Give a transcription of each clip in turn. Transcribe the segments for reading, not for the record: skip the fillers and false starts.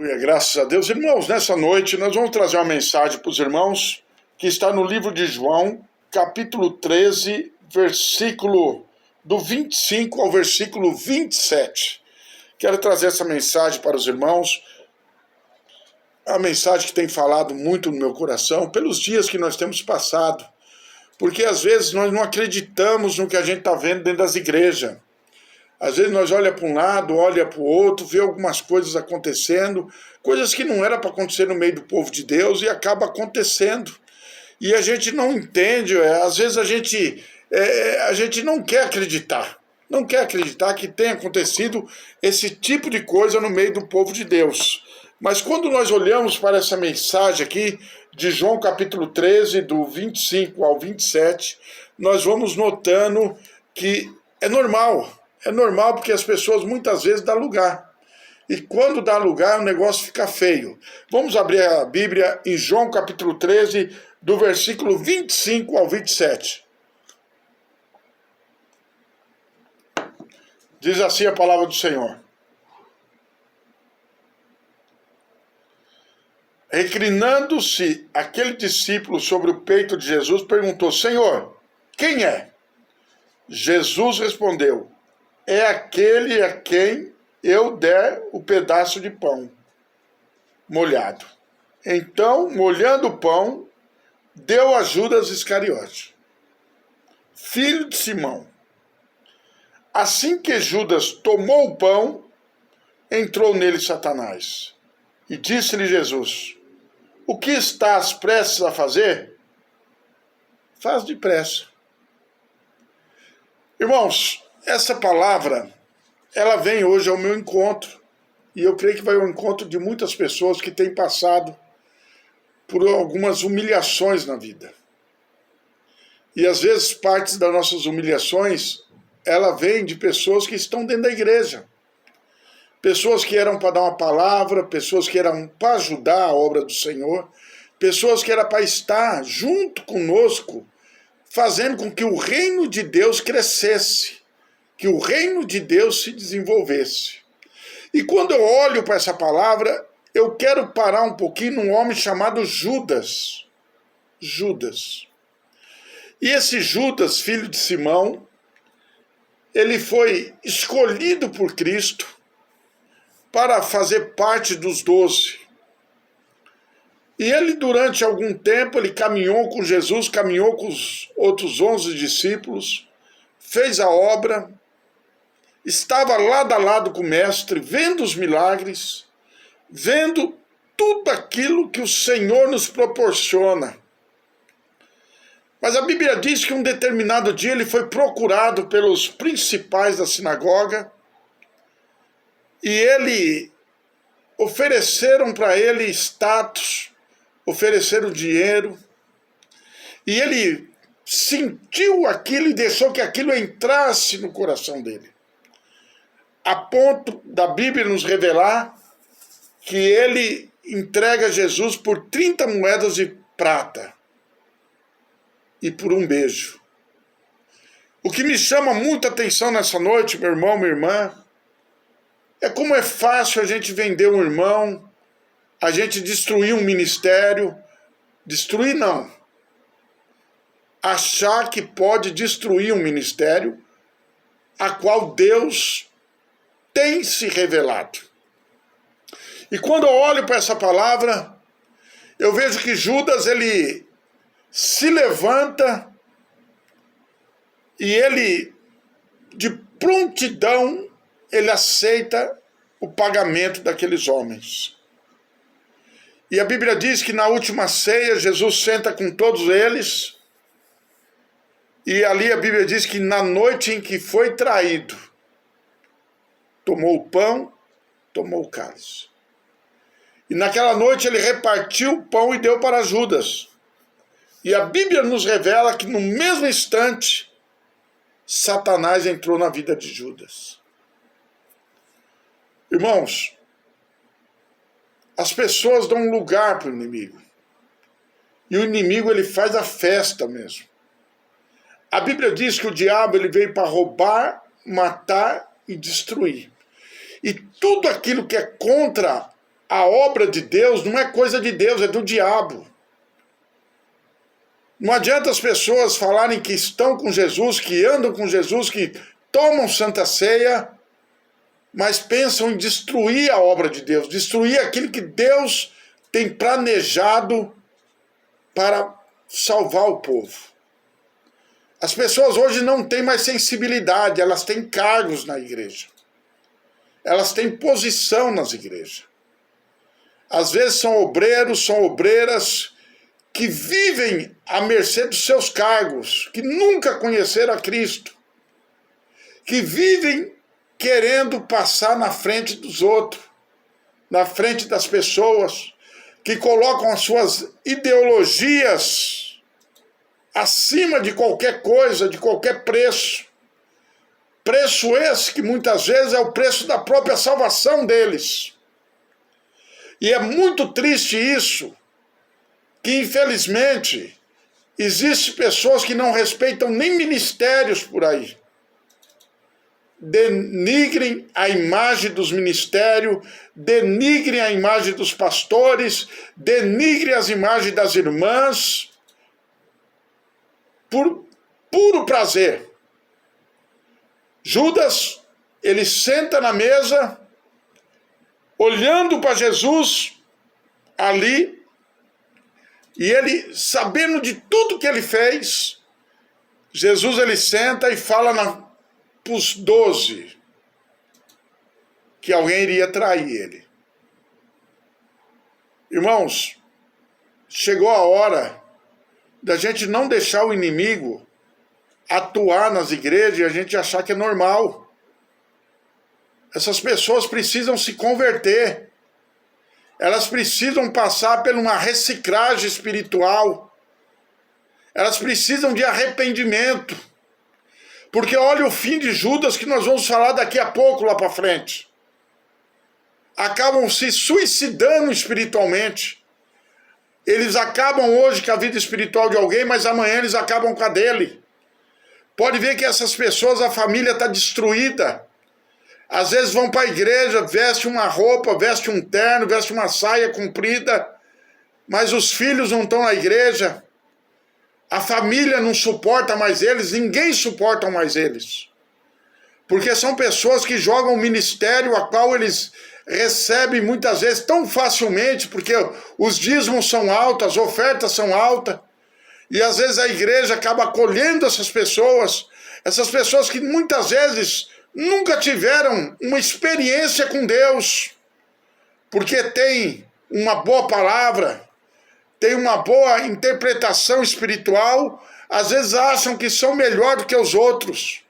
Aleluia, graças a Deus. Irmãos, nessa noite nós vamos trazer uma mensagem para os irmãos que está no livro de João, capítulo 13, versículo do 25 ao versículo 27. Quero trazer essa mensagem para os irmãos, a mensagem que tem falado muito no meu coração, pelos dias que nós temos passado, porque às vezes nós não acreditamos no que a gente está vendo dentro das igrejas. Às vezes nós olha para um lado, olha para o outro, vê algumas coisas acontecendo, coisas que não era para acontecer no meio do povo de Deus e acaba acontecendo. E a gente não entende, às vezes a gente não quer acreditar. Não quer acreditar que tenha acontecido esse tipo de coisa no meio do povo de Deus. Mas quando nós olhamos para essa mensagem aqui, de João capítulo 13, do 25 ao 27, nós vamos notando que é normal. É normal porque as pessoas muitas vezes dão lugar. E quando dá lugar, o negócio fica feio. Vamos abrir a Bíblia em João capítulo 13, do versículo 25 ao 27. Diz assim a palavra do Senhor. Reclinando-se aquele discípulo sobre o peito de Jesus, perguntou: Senhor, quem é? Jesus respondeu: é aquele a quem eu der o pedaço de pão molhado. Então, molhando o pão, deu a Judas Iscariote, filho de Simão. Assim que Judas tomou o pão, entrou nele Satanás. E disse-lhe Jesus: o que estás prestes a fazer? Faz depressa. Irmãos, essa palavra, ela vem hoje ao meu encontro. E eu creio que vai ao encontro de muitas pessoas que têm passado por algumas humilhações na vida. E às vezes partes das nossas humilhações, ela vem de pessoas que estão dentro da igreja. Pessoas que eram para dar uma palavra, pessoas que eram para ajudar a obra do Senhor, pessoas que eram para estar junto conosco, fazendo com que o reino de Deus crescesse, que o reino de Deus se desenvolvesse. E quando eu olho para essa palavra, eu quero parar um pouquinho num homem chamado Judas. Judas. E esse Judas, filho de Simão, ele foi escolhido por Cristo para fazer parte dos 12. E ele, durante algum tempo, ele caminhou com Jesus, caminhou com os outros 11 discípulos, fez a obra, estava lado a lado com o mestre, vendo os milagres, vendo tudo aquilo que o Senhor nos proporciona. Mas a Bíblia diz que um determinado dia ele foi procurado pelos principais da sinagoga e ofereceram para ele status, ofereceram dinheiro, e ele sentiu aquilo e deixou que aquilo entrasse no coração dele. A ponto da Bíblia nos revelar que ele entrega Jesus por 30 moedas de prata e por um beijo. O que me chama muita atenção nessa noite, meu irmão, minha irmã, é como é fácil a gente vender um irmão, a gente destruir um ministério, destruir não, achar que pode destruir um ministério a qual Deus tem se revelado. E quando eu olho para essa palavra, eu vejo que Judas, ele se levanta e ele, de prontidão, ele aceita o pagamento daqueles homens. E a Bíblia diz que na última ceia, Jesus senta com todos eles, e ali a Bíblia diz que na noite em que foi traído, tomou o pão, tomou o cálice. E naquela noite ele repartiu o pão e deu para Judas. E a Bíblia nos revela que no mesmo instante, Satanás entrou na vida de Judas. Irmãos, as pessoas dão um lugar para o inimigo. E o inimigo, ele faz a festa mesmo. A Bíblia diz que o diabo, ele veio para roubar, matar e destruir. E tudo aquilo que é contra a obra de Deus não é coisa de Deus, é do diabo. Não adianta as pessoas falarem que estão com Jesus, que andam com Jesus, que tomam Santa Ceia, mas pensam em destruir a obra de Deus, destruir aquilo que Deus tem planejado para salvar o povo. As pessoas hoje não têm mais sensibilidade, elas têm cargos na igreja. Elas têm posição nas igrejas. Às vezes são obreiros, são obreiras que vivem à mercê dos seus cargos, que nunca conheceram a Cristo, que vivem querendo passar na frente dos outros, na frente das pessoas, que colocam as suas ideologias acima de qualquer coisa, de qualquer preço. Preço esse que muitas vezes é o preço da própria salvação deles. E é muito triste isso, que infelizmente existem pessoas que não respeitam nem ministérios por aí. Denigrem a imagem dos ministérios, denigrem a imagem dos pastores, denigrem as imagens das irmãs, por puro prazer. Judas, ele senta na mesa, olhando para Jesus ali, e ele, sabendo de tudo que ele fez, Jesus ele senta e fala para os 12 que alguém iria trair ele. Irmãos, chegou a hora da gente não deixar o inimigo atuar nas igrejas e a gente achar que é normal. Essas pessoas precisam se converter. Elas precisam passar por uma reciclagem espiritual. Elas precisam de arrependimento. Porque olha o fim de Judas, que nós vamos falar daqui a pouco lá para frente. Acabam se suicidando espiritualmente. Eles acabam hoje com a vida espiritual de alguém, mas amanhã eles acabam com a dele. Pode ver que essas pessoas, a família está destruída. Às vezes vão para a igreja, veste uma roupa, veste um terno, veste uma saia comprida, mas os filhos não estão na igreja. A família não suporta mais eles, ninguém suporta mais eles. Porque são pessoas que jogam o ministério a qual eles recebem muitas vezes tão facilmente, porque os dízimos são altos, as ofertas são altas, e às vezes a igreja acaba acolhendo essas pessoas que muitas vezes nunca tiveram uma experiência com Deus, porque tem uma boa palavra, tem uma boa interpretação espiritual, às vezes acham que são melhor do que os outros.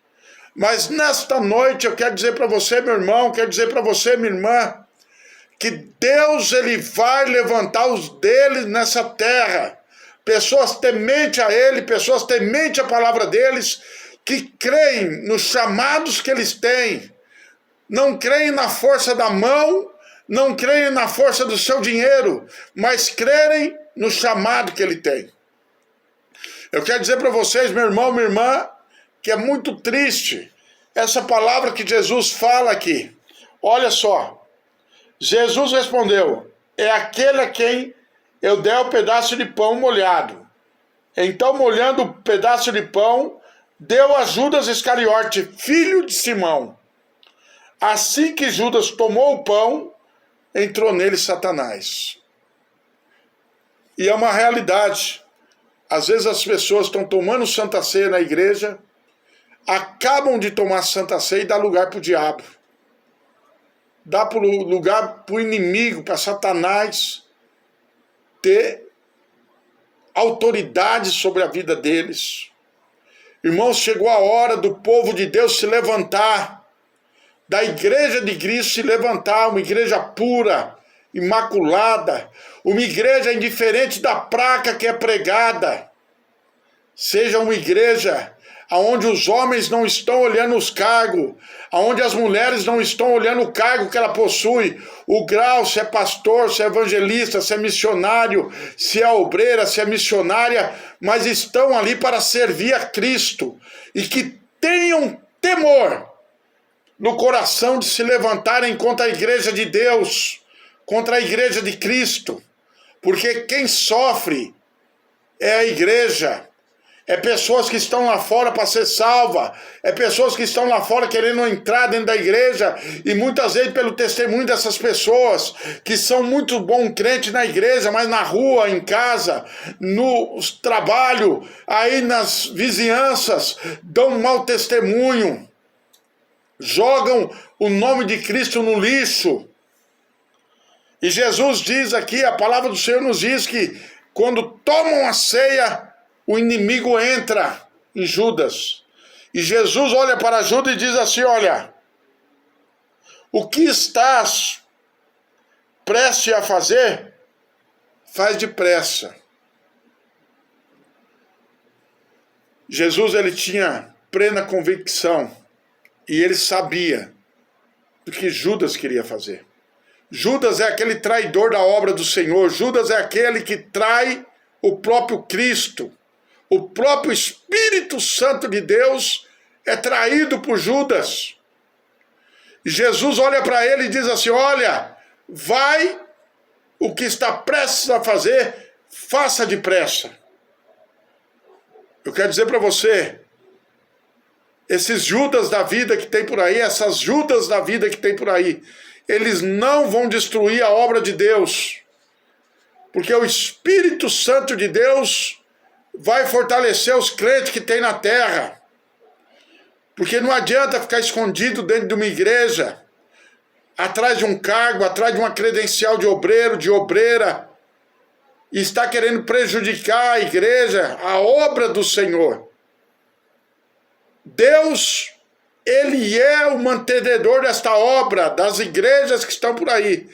Mas nesta noite eu quero dizer para você, meu irmão, quero dizer para você, minha irmã, que Deus ele vai levantar os deles nessa terra. Pessoas temente a Ele, pessoas temente a palavra deles, que creem nos chamados que eles têm, não creem na força da mão, não creem na força do seu dinheiro, mas creem no chamado que ele tem. Eu quero dizer para vocês, meu irmão, minha irmã, que é muito triste essa palavra que Jesus fala aqui. Olha só, Jesus respondeu, é aquele a quem eu dei o pedaço de pão molhado. Então, molhando o pedaço de pão, deu a Judas Iscariote, filho de Simão. Assim que Judas tomou o pão, entrou nele Satanás. E é uma realidade. Às vezes as pessoas estão tomando Santa Ceia na igreja, acabam de tomar Santa Ceia e dá lugar para o diabo. Dá lugar para o inimigo, para Satanás ter autoridade sobre a vida deles. Irmãos, chegou a hora do povo de Deus se levantar, da igreja de Cristo se levantar, uma igreja pura, imaculada, uma igreja indiferente da praga que é pregada. Seja uma igreja onde os homens não estão olhando os cargos, onde as mulheres não estão olhando o cargo que ela possui, o grau, se é pastor, se é evangelista, se é missionário, se é obreira, se é missionária, mas estão ali para servir a Cristo e que tenham temor no coração de se levantarem contra a igreja de Deus, contra a igreja de Cristo, porque quem sofre é a igreja, é pessoas que estão lá fora para ser salva, é pessoas que estão lá fora querendo entrar dentro da igreja, e muitas vezes pelo testemunho dessas pessoas, que são muito bom crente na igreja, mas na rua, em casa, no trabalho, aí nas vizinhanças, dão um mau testemunho, jogam o nome de Cristo no lixo. E Jesus diz aqui, a palavra do Senhor nos diz que quando tomam a ceia, o inimigo entra em Judas. E Jesus olha para Judas e diz assim, olha, o que estás prestes a fazer, faz depressa. Jesus, ele tinha plena convicção e ele sabia do que Judas queria fazer. Judas é aquele traidor da obra do Senhor. Judas é aquele que trai o próprio Cristo. O próprio Espírito Santo de Deus é traído por Judas. E Jesus olha para ele e diz assim, olha, vai, o que está prestes a fazer, faça depressa. Eu quero dizer para você, esses Judas da vida que tem por aí, essas Judas da vida que tem por aí, eles não vão destruir a obra de Deus, porque o Espírito Santo de Deus vai fortalecer os crentes que tem na terra, porque não adianta ficar escondido dentro de uma igreja, atrás de um cargo, atrás de uma credencial de obreiro, de obreira, e está querendo prejudicar a igreja, a obra do Senhor. Deus, ele é o mantenedor desta obra, das igrejas que estão por aí.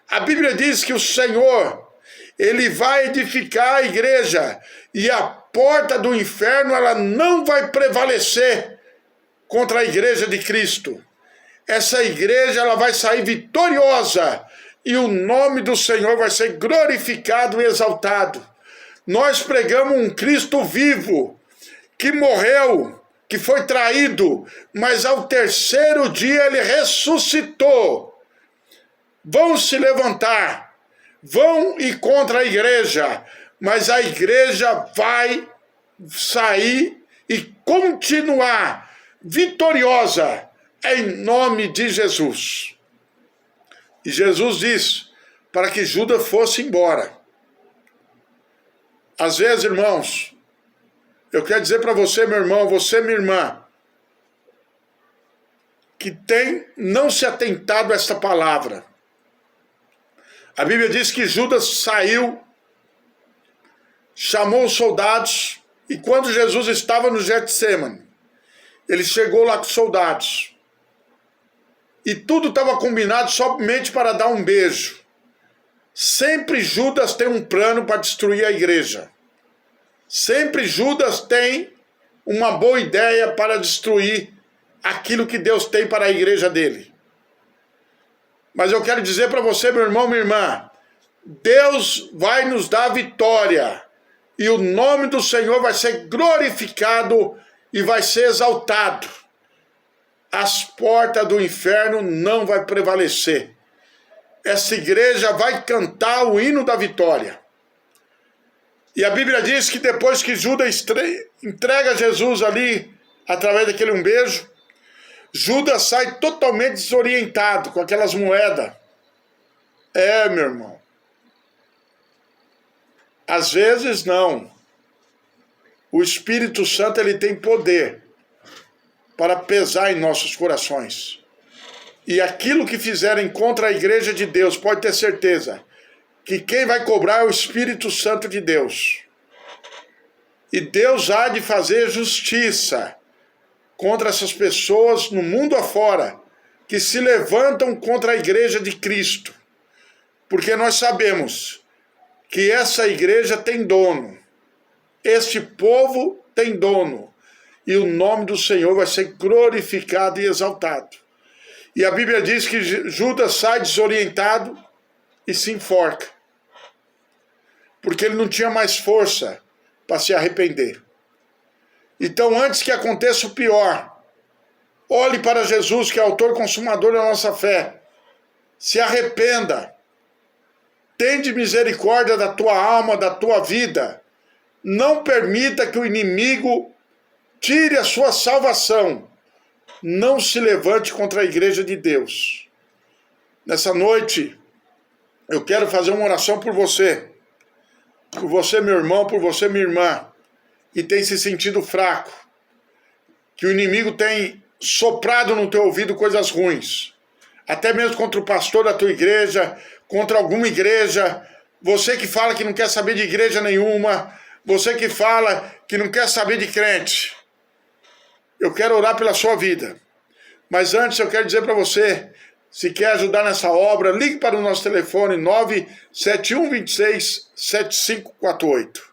A Bíblia diz que o Senhor, ele vai edificar a igreja, e a porta do inferno, ela não vai prevalecer contra a igreja de Cristo. Essa igreja, ela vai sair vitoriosa, e o nome do Senhor vai ser glorificado e exaltado. Nós pregamos um Cristo vivo, que morreu, que foi traído, mas ao terceiro dia ele ressuscitou. Vão se levantar, vão ir contra a igreja, mas a igreja vai sair e continuar vitoriosa em nome de Jesus. E Jesus disse para que Judas fosse embora. Às vezes, irmãos, eu quero dizer para você, meu irmão, você, minha irmã, que tem não se atentado a esta palavra. A Bíblia diz que Judas saiu, chamou os soldados, e quando Jesus estava no Getsêmani, ele chegou lá com os soldados. E tudo estava combinado somente para dar um beijo. Sempre Judas tem um plano para destruir a igreja. Sempre Judas tem uma boa ideia para destruir aquilo que Deus tem para a igreja dele. Mas eu quero dizer para você, meu irmão, minha irmã, Deus vai nos dar vitória. E o nome do Senhor vai ser glorificado e vai ser exaltado. As portas do inferno não vai prevalecer. Essa igreja vai cantar o hino da vitória. E a Bíblia diz que depois que Judas entrega Jesus ali, através daquele um beijo, Judas sai totalmente desorientado com aquelas moedas. É, meu irmão. Às vezes não. O Espírito Santo, ele tem poder para pesar em nossos corações. E aquilo que fizerem contra a igreja de Deus, pode ter certeza que quem vai cobrar é o Espírito Santo de Deus. E Deus há de fazer justiça contra essas pessoas no mundo afora que se levantam contra a igreja de Cristo. Porque nós sabemos que essa igreja tem dono. Este povo tem dono. E o nome do Senhor vai ser glorificado e exaltado. E a Bíblia diz que Judas sai desorientado e se enforca. Porque ele não tinha mais força para se arrepender. Então, antes que aconteça o pior, olhe para Jesus, que é autor e consumador da nossa fé. Se arrependa. tende misericórdia da tua alma, da tua vida. Não permita que o inimigo tire a sua salvação. Não se levante contra a igreja de Deus. Nessa noite, eu quero fazer uma oração por você. Por você, meu irmão, por você, minha irmã, que tem se sentido fraco. Que o inimigo tem soprado no teu ouvido coisas ruins. Até mesmo contra o pastor da tua igreja, contra alguma igreja. Você que fala que não quer saber de igreja nenhuma. Você que fala que não quer saber de crente. Eu quero orar pela sua vida. Mas antes eu quero dizer para você, se quer ajudar nessa obra, ligue para o nosso telefone 97126-7548.